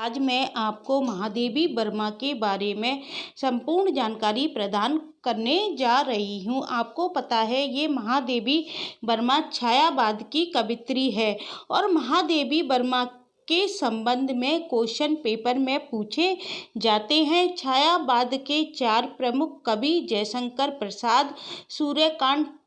आज मैं आपको महादेवी वर्मा के बारे में संपूर्ण जानकारी प्रदान करने जा रही हूँ। आपको पता है ये महादेवी वर्मा छायावाद की कवयित्री है और महादेवी वर्मा के संबंध में क्वेश्चन पेपर में पूछे जाते हैं। छायावाद के चार प्रमुख कवि जयशंकर प्रसाद, सूर्यकांत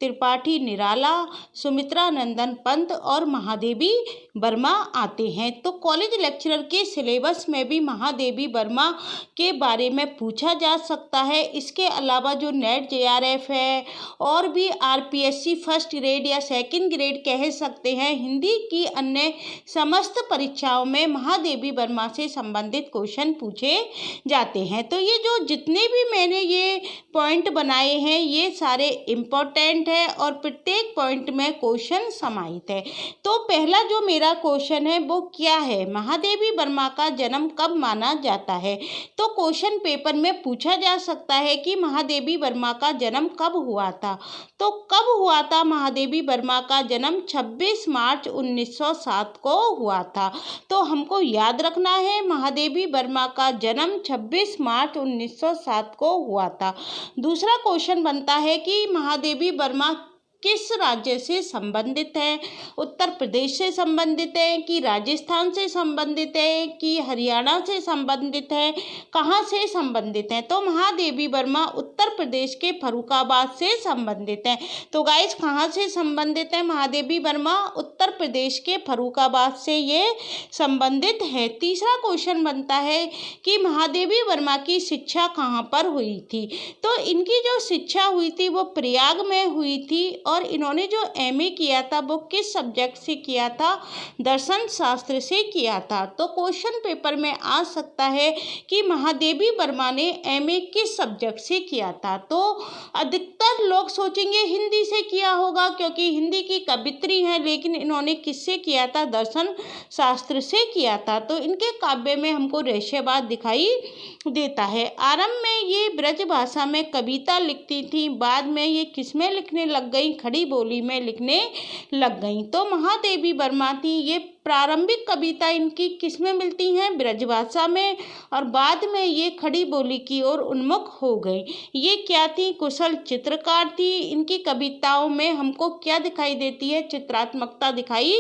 त्रिपाठी निराला, सुमित्रा नंदन पंत और महादेवी वर्मा आते हैं। तो कॉलेज लेक्चरर के सिलेबस में भी महादेवी वर्मा के बारे में पूछा जा सकता है। इसके अलावा जो नेट जेआरएफ है और भी आरपीएससी फर्स्ट ग्रेड या सेकंड ग्रेड कह सकते हैं, हिंदी की अन्य समस्त परीक्षाओं में महादेवी वर्मा से संबंधित क्वेश्चन पूछे जाते हैं। तो ये जो जितने भी मैंने ये पॉइंट बनाए हैं ये सारे इम्पोर्टेंट है और प्रत्येक पॉइंट में क्वेश्चन समाहित है। तो पहला जो मेरा क्वेश्चन है वो क्या है, महादेवी वर्मा का जन्म कब माना जाता है। तो क्वेश्चन पेपर में पूछा जा सकता है कि महादेवी वर्मा का जन्म कब हुआ था। तो कब हुआ था महादेवी वर्मा का जन्म? 26 मार्च 1907 को हुआ था। तो हमको याद रखना है महादेवी वर्मा का जन्म 26 मार्च 1907 को हुआ था। दूसरा क्वेश्चन बनता है कि महादेवी वर्मा किस राज्य से संबंधित है? उत्तर प्रदेश से संबंधित है कि राजस्थान से संबंधित है कि हरियाणा से संबंधित है, कहाँ से संबंधित है? तो महादेवी वर्मा उत्तर प्रदेश के फर्रुखाबाद से संबंधित है। तो गाइस कहाँ से संबंधित है महादेवी वर्मा? उत्तर प्रदेश के फर्रुखाबाद से ये संबंधित है। तीसरा क्वेश्चन बनता है कि महादेवी वर्मा की शिक्षा कहाँ पर हुई थी। तो इनकी जो शिक्षा हुई थी वो प्रयाग में हुई थी और इन्होंने जो एमए किया था वो किस सब्जेक्ट से किया था? दर्शन शास्त्र से किया था। तो क्वेश्चन पेपर में आ सकता है कि महादेवी वर्मा ने एमए किस सब्जेक्ट से किया था। तो अधिकतर लोग सोचेंगे हिंदी से किया होगा क्योंकि हिंदी की कवयित्री हैं, लेकिन इन्होंने किससे किया था? दर्शन शास्त्र से किया था। तो इनके काव्य में हमको रहस्यवाद दिखाई देता है। आरंभ में ये ब्रज भाषा में कविता लिखती थी, बाद में ये किस में लिखने लग गई? खड़ी बोली में लिखने लग गई। तो महादेवी वर्मा थी ये प्रारंभिक कविता इनकी किस में मिलती हैं? ब्रजभाषा में, और बाद में ये खड़ी बोली की ओर उन्मुख हो गई। ये क्या थी? कुशल चित्रकार थी। इनकी कविताओं में हमको क्या दिखाई देती है? चित्रात्मकता दिखाई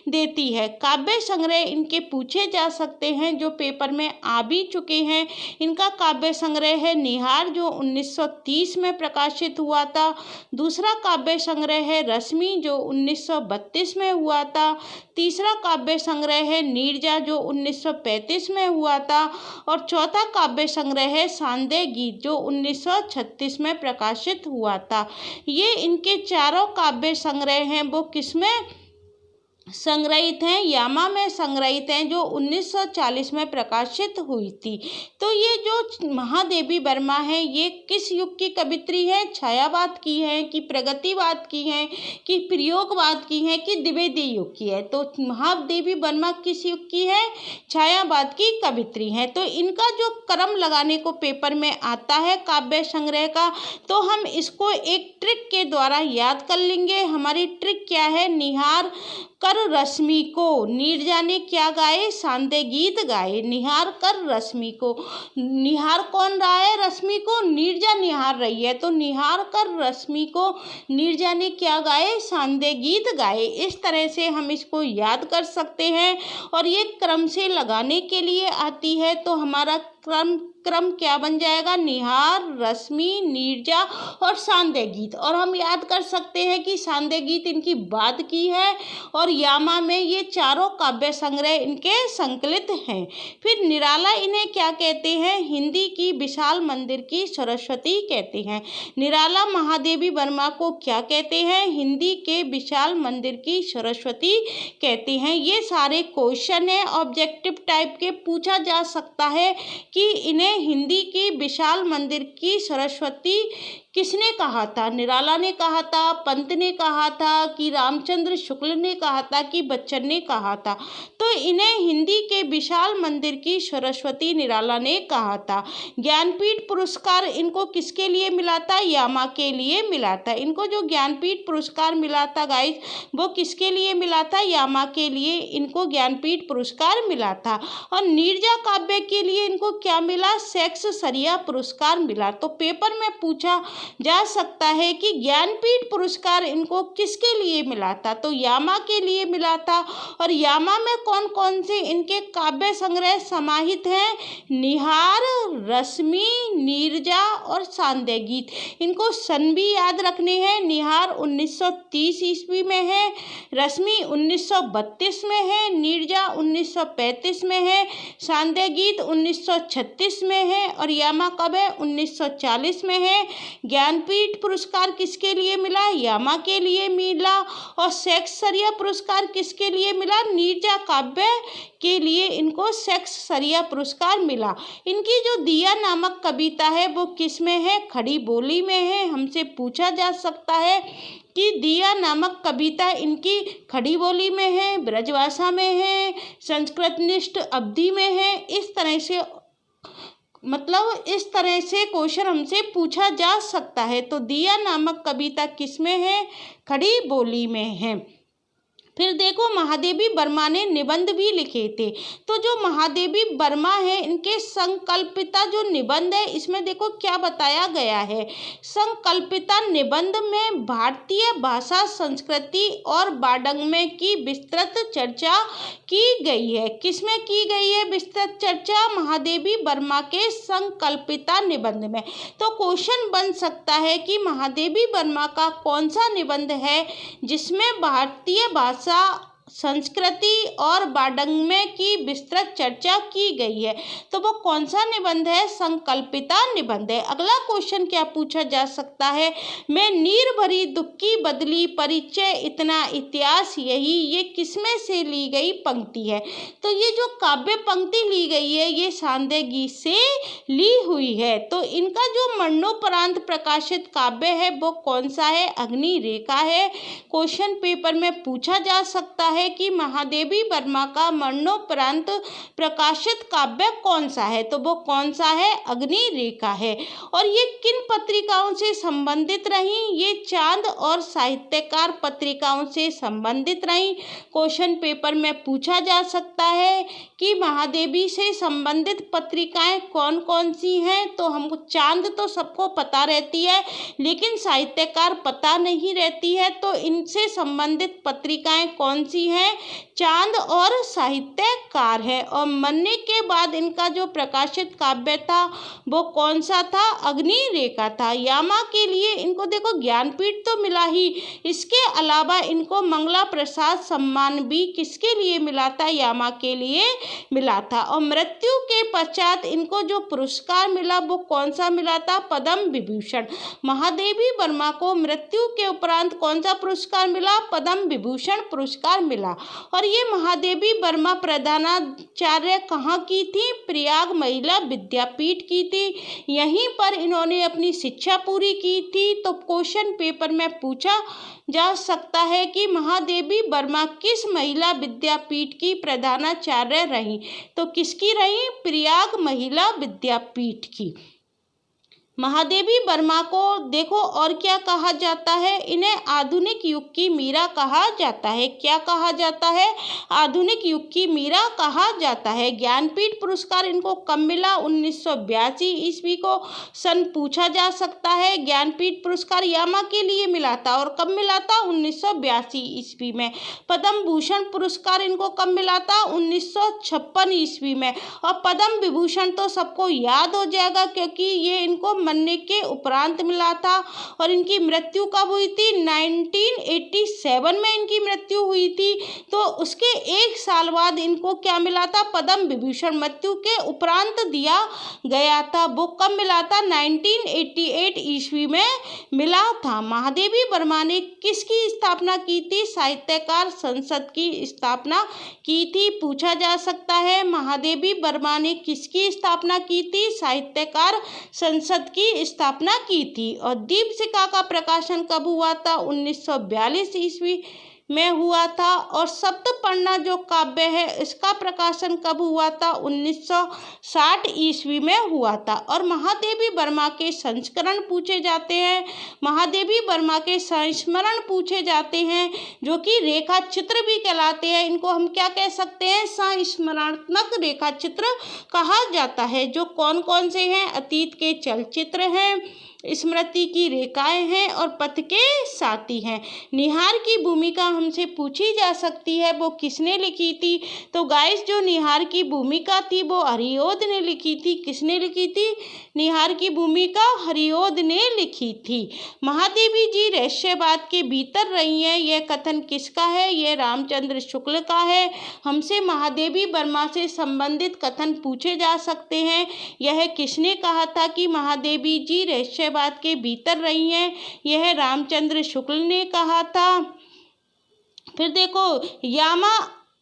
देती है। काव्य संग्रह इनके पूछे जा सकते हैं जो पेपर में आ भी चुके हैं। इनका काव्य संग्रह है निहार जो 1930 में प्रकाशित हुआ था। दूसरा काव्य संग्रह है रश्मि जो 1932 में हुआ था। तीसरा काव्य संग्रह है नीरजा जो 1935 में हुआ था और चौथा काव्य संग्रह है सांदे गीत जो 1936 में प्रकाशित हुआ था। ये इनके चारों काव्य संग्रह हैं वो किसमें संग्रहित हैं? यामा में संग्रहित हैं जो 1940 में प्रकाशित हुई थी। तो ये जो महादेवी वर्मा है ये किस युग की कवयित्री है? छायावाद की है कि प्रगतिवाद की है कि प्रयोगवाद की है कि द्विवेदी युग की है? तो महादेवी वर्मा किस युग की है? छायावाद की कवयित्री है। तो इनका जो क्रम लगाने को पेपर में आता है काव्य संग्रह का, तो हम इसको एक ट्रिक के द्वारा याद कर लेंगे। हमारी ट्रिक क्या है? निहार कर रश्मि को नीरजा ने क्या गाए? सांदे गीत गाए। निहार कर रश्मि को, निहार कौन रहा है? रश्मि को नीरजा निहार रही है। तो निहार कर रश्मि को नीरजा ने क्या गाए? सांदे गीत गाए। इस तरह से हम इसको याद कर सकते हैं और ये क्रम से लगाने के लिए आती है। तो हमारा क्रम क्या बन जाएगा? निहार, रश्मि, नीरजा और सांदे गीत। और हम याद कर सकते हैं कि सांदे गीत इनकी बाद की है और यामा में ये चारों काव्य संग्रह इनके संकलित हैं। फिर निराला इन्हें क्या कहते हैं? हिंदी की विशाल मंदिर की सरस्वती कहते हैं। निराला महादेवी वर्मा को क्या कहते हैं? हिंदी के विशाल मंदिर की सरस्वती कहते हैं। ये सारे क्वेश्चन है ऑब्जेक्टिव टाइप के, पूछा जा सकता है कि इन्हें हिंदी की विशाल मंदिर की सरस्वती किसने कहा था? निराला ने कहा था, पंत ने कहा था कि रामचंद्र शुक्ल ने कहा था कि बच्चन ने कहा था? तो इन्हें हिंदी के विशाल मंदिर की सरस्वती निराला ने कहा था। ज्ञानपीठ पुरस्कार इनको किसके लिए मिला था? यामा के लिए मिला था। इनको जो ज्ञानपीठ पुरस्कार मिला था गाइस, वो किसके लिए मिला था? यामा के लिए इनको ज्ञानपीठ पुरस्कार मिला था। और नीरजा काव्य के लिए इनको क्या मिला? शेक्सपियर पुरस्कार मिला। तो पेपर में पूछा जा सकता है कि ज्ञानपीठ पुरस्कार इनको किसके लिए मिला था? तो यामा के लिए मिला था। और यामा में कौन कौन से इनके काव्य संग्रह समाहित हैं? निहार, रश्मि, नीरजा और सांध्य गीत। इनको सन भी याद रखने हैं। निहार 1930 ईस्वी में है, रश्मि 1932 में है, नीरजा 1935 में है, सांध्य गीत 1936 में है और यामा कब है? 1940 में है। ज्ञानपीठ पुरस्कार किसके लिए मिला? यामा के लिए मिला। और शेक्सपियर पुरस्कार किसके लिए मिला? नीरजा काव्य के लिए इनको शेक्सपियर पुरस्कार मिला। इनकी जो दिया नामक कविता है वो किस में है? खड़ी बोली में है। हमसे पूछा जा सकता है कि दिया नामक कविता इनकी खड़ी बोली में है, ब्रजभाषा में है, संस्कृतनिष्ठ अवधि में है। इस तरह से क्वेश्चन हमसे पूछा जा सकता है। तो दिया नामक कविता किस में है? खड़ी बोली में है। फिर देखो, महादेवी वर्मा ने निबंध भी लिखे थे। तो जो महादेवी वर्मा है, इनके संकल्पिता जो निबंध है, इसमें देखो क्या बताया गया है। संकल्पिता निबंध में भारतीय भाषा, संस्कृति और वाङ्मय की विस्तृत चर्चा की गई है। किसमें की गई है विस्तृत चर्चा? महादेवी वर्मा के संकल्पिता निबंध में। तो क्वेश्चन बन सकता है कि महादेवी वर्मा का कौन सा निबंध है जिसमें भारतीय भाषा, संस्कृति और वाङ्मय की विस्तृत चर्चा की गई है? तो वो कौन सा निबंध है? संकल्पिता निबंध है। अगला क्वेश्चन क्या पूछा जा सकता है? मैं नीर भरी दुख की बदली परिचय इतना इतिहास यही, ये किसमें से ली गई पंक्ति है? तो ये जो काव्य पंक्ति ली गई है ये सांध्य गीत से ली हुई है। तो इनका जो मरणोपरांत प्रकाशित काव्य है वो कौन सा है? अग्नि रेखा है। क्वेश्चन पेपर में पूछा जा सकता है कि महादेवी वर्मा का मरणोपरांत प्रकाशित काव्य कौन सा है? तो वो कौन सा है? अग्नि रेखा है। और ये किन पत्रिकाओं से संबंधित रही? ये चांद और साहित्यकार पत्रिकाओं से संबंधित रही। क्वेश्चन पेपर में पूछा जा सकता है कि महादेवी से संबंधित पत्रिकाएं कौन कौन सी हैं? तो हमको चांद तो सबको पता रहती है, लेकिन साहित्यकार पता नहीं रहती है। तो इनसे संबंधित पत्रिकाएं कौन सी हैं? चांद और साहित्यकार है। और मरने के बाद इनका जो प्रकाशित काव्य था वो कौन सा था? अग्नि रेखा था। यामा के लिए इनको देखो ज्ञानपीठ तो मिला ही, इसके अलावा इनको मंगला प्रसाद सम्मान भी किसके लिए मिला था? यामा के लिए मिला था। और मृत्यु के पश्चात इनको जो पुरस्कार मिला वो कौन सा मिला था? पद्म विभूषण। महादेवी वर्मा को मृत्यु के उपरांत कौन सा पुरस्कार मिला? पद्म विभूषण पुरस्कार मिला। और ये महादेवी वर्मा प्रधानाचार्य कहाँ की थी? प्रयाग महिला विद्यापीठ की थी। यहीं पर इन्होंने अपनी शिक्षा पूरी की थी। तो क्वेश्चन पेपर में पूछा जा सकता है कि महादेवी वर्मा किस महिला विद्यापीठ की प्रधानाचार्य रही? तो किसकी रही? प्रयाग महिला विद्यापीठ की। महादेवी वर्मा को देखो और क्या कहा जाता है? इन्हें आधुनिक युग की मीरा कहा जाता है। क्या कहा जाता है? आधुनिक युग की मीरा कहा जाता है। ज्ञानपीठ पुरस्कार इनको कब मिला? 1982 ईस्वी को सन पूछा जा सकता है। ज्ञानपीठ पुरस्कार यामा के लिए मिला था और कब मिला था? 1982 ईस्वी में। पद्म भूषण पुरस्कार इनको कब मिला था? 1956 ईस्वी में। और पद्म विभूषण तो सबको याद हो जाएगा क्योंकि ये इनको मरने के उपरांत मिला था। और इनकी मृत्यु कब हुई थी? 1987 में इनकी मृत्यु हुई थी। तो उसके एक साल बाद इनको क्या मिला था? पद्म विभूषण मृत्यु के उपरांत दिया गया था। वो कब मिला था? 1988 ईस्वी में मिला था। महादेवी वर्मा ने किसकी स्थापना की थी? साहित्यकार संसद की स्थापना की थी। पूछा जा सकता है महादेवी वर्मा ने किसकी स्थापना की थी? साहित्यकार संसद की स्थापना की थी। और दीपशिखा का प्रकाशन कब हुआ था? 1942 ईस्वी में हुआ था। और सप्तपर्णा जो काव्य है इसका प्रकाशन कब हुआ था? 1960 ईस्वी में हुआ था। और महादेवी वर्मा के संस्करण पूछे जाते हैं, महादेवी वर्मा के संस्मरण पूछे जाते हैं, जो कि रेखा चित्र भी कहलाते हैं। इनको हम क्या कह सकते हैं? संस्मरणात्मक रेखा चित्र कहा जाता है। जो कौन कौन से हैं? अतीत के चलचित्र हैं, स्मृति की रेखाएं हैं और पथ के साथी हैं। निहार की भूमिका हमसे पूछी जा सकती है, वो किसने लिखी थी? तो गाइस जो निहार की भूमिका थी वो हरिओद ने लिखी थी। किसने लिखी थी? निहार की भूमिका हरिओद ने लिखी थी। महादेवी जी रहस्यवाद के भीतर रही हैं, यह कथन किसका है? यह रामचंद्र शुक्ल का है। हमसे महादेवी वर्मा से संबंधित कथन पूछे जा सकते हैं। यह किसने कहा था कि महादेवी जी रहस्यवाद के भीतर रही हैं? यह रामचंद्र शुक्ल ने कहा था। फिर देखो,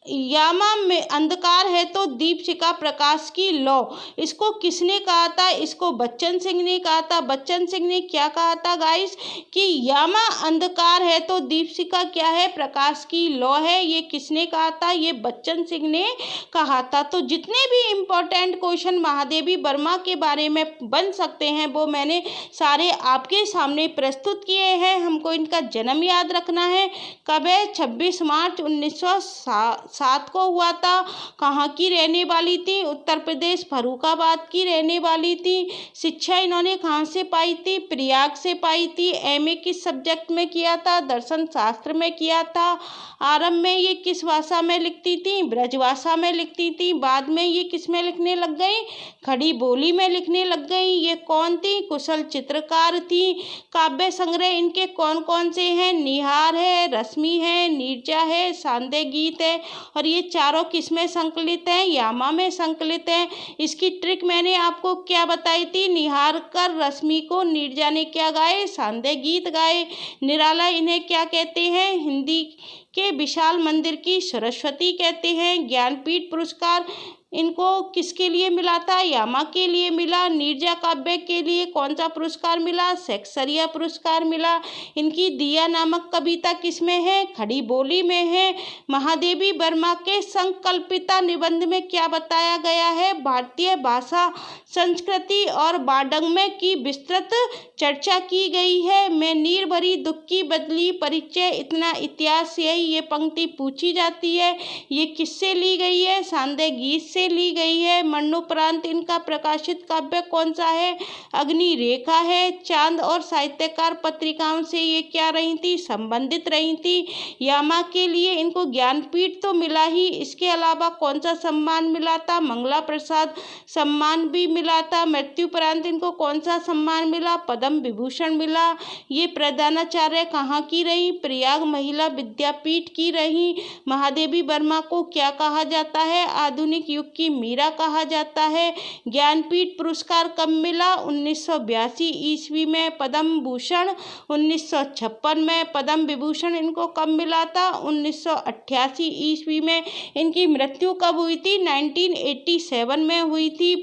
यामा में अंधकार है तो दीपशिखा प्रकाश की लौ, इसको किसने कहा था? इसको बच्चन सिंह ने कहा था। बच्चन सिंह ने क्या कहा था गाइस? कि यामा अंधकार है तो दीपशिखा क्या है? प्रकाश की लौ है। ये किसने कहा था? ये बच्चन सिंह ने कहा था। तो जितने भी इम्पोर्टेंट क्वेश्चन महादेवी वर्मा के बारे में बन सकते हैं वो मैंने सारे आपके सामने प्रस्तुत किए हैं। हमको इनका जन्म याद रखना है। कब है? 26 मार्च 1907 को हुआ था। कहाँ की रहने वाली थी? उत्तर प्रदेश फर्रुखाबाद की रहने वाली थी। शिक्षा इन्होंने कहाँ से पाई थी? प्रयाग से पाई थी। एमए किस सब्जेक्ट में किया था? दर्शन शास्त्र में किया था। आरंभ में ये किस भाषा में लिखती थी? ब्रजभाषा में लिखती थी। बाद में ये किस में लिखने लग गई? खड़ी बोली में लिखने लग गई। ये कौन थी? कुशल चित्रकार थी। काव्य संग्रह इनके कौन कौन से हैं? निहार है, रश्मि है, नीरजा है, सांदे गीत है। और ये चारों किस में संकलित हैं? यामा में संकलित हैं। इसकी ट्रिक मैंने आपको क्या बताई थी? निहार कर रश्मि को नीरजा ने क्या गाए? सांदे गीत गाए। निराला इन्हें क्या कहते हैं? हिंदी के विशाल मंदिर की सरस्वती कहते हैं। ज्ञानपीठ पुरस्कार इनको किसके लिए मिला था? यामा के लिए मिला। नीरजा काव्य के लिए कौन सा पुरस्कार मिला? शेक्सपियर पुरस्कार मिला। इनकी दिया नामक कविता किसमें है? खड़ी बोली में है। महादेवी वर्मा के संकल्पिता निबंध में क्या बताया गया है? भारतीय भाषा, संस्कृति और वाङ्मय की विस्तृत चर्चा की गई है। मैं नीर भरी दुख की बदली परिचय इतना इतिहास यही, ये पंक्ति पूछी जाती है। ये किससे ली गई है? सांदे गीत से ली गई है। मरणोपरांत इनका प्रकाशित काव्य कौन सा है? अग्नि रेखा है। चांद और साहित्यकार पत्रिकाओं से ये क्या रही थी? संबंधित रही थी। यामा के लिए इनको ज्ञानपीठ तो मिला ही, इसके अलावा कौन सा सम्मान मिला था? मंगला प्रसाद सम्मान भी मिला था। मृत्युपरांत इनको कौन सा सम्मान मिला? पद्म विभूषण मिला। ये प्रधानाचार्य कहाँ की रही? प्रयाग महिला विद्यापीठ की रही। महादेवी वर्मा को क्या कहा जाता है? आधुनिक युग की मीरा कहा जाता है। ज्ञानपीठ पुरस्कार कब मिला? 1982 ईस्वी में। पद्म भूषण 1956 में। पद्म विभूषण इनको कब मिला था? 1988 ईस्वी में। इनकी मृत्यु कब हुई थी? 1987 में हुई थी।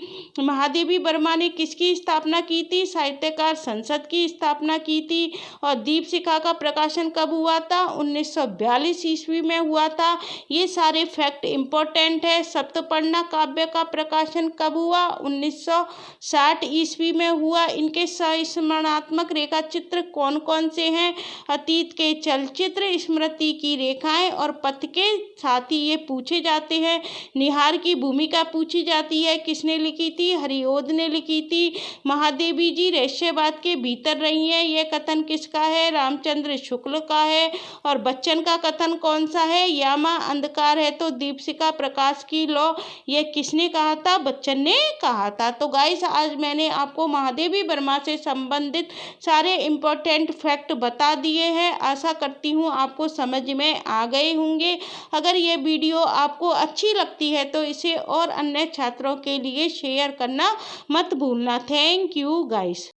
महादेवी वर्मा ने किसकी स्थापना की थी? साहित्यकार संसद की स्थापना की थी। और दीपशिखा का प्रकाशन कब हुआ था? 1942 ईस्वी में हुआ था। ये सारे फैक्ट इम्पोर्टेंट है। सप्तपर्णा काव्य का प्रकाशन कब हुआ? 1960 ईस्वी में हुआ। इनके संस्मरणात्मक रेखा चित्र कौन कौन से हैं? अतीत के चलचित्र, स्मृति की रेखाएं और पथ के साथी ये पूछे जाते हैं। निहार की भूमिका पूछी जाती है, किसने लिखी थी? हरिओद ने लिखी थी। महादेवी जी रहस्यवाद के भीतर रही हैं, यह कथन किसका है? रामचंद्र शुक्ल का है। और बच्चन का कथन कौन सा है? यामा अंधकार है तो दीपशिखा प्रकाश की लौ, यह किसने कहा था? बच्चन ने कहा था। तो गाइस आज मैंने आपको महादेवी वर्मा से संबंधित सारे इम्पोर्टेंट फैक्ट बता दिए हैं। आशा करती हूँ आपको समझ में आ गए होंगे। अगर ये वीडियो आपको अच्छी लगती है तो इसे और अन्य छात्रों के लिए शेयर करना मत भूलना। Thank you guys.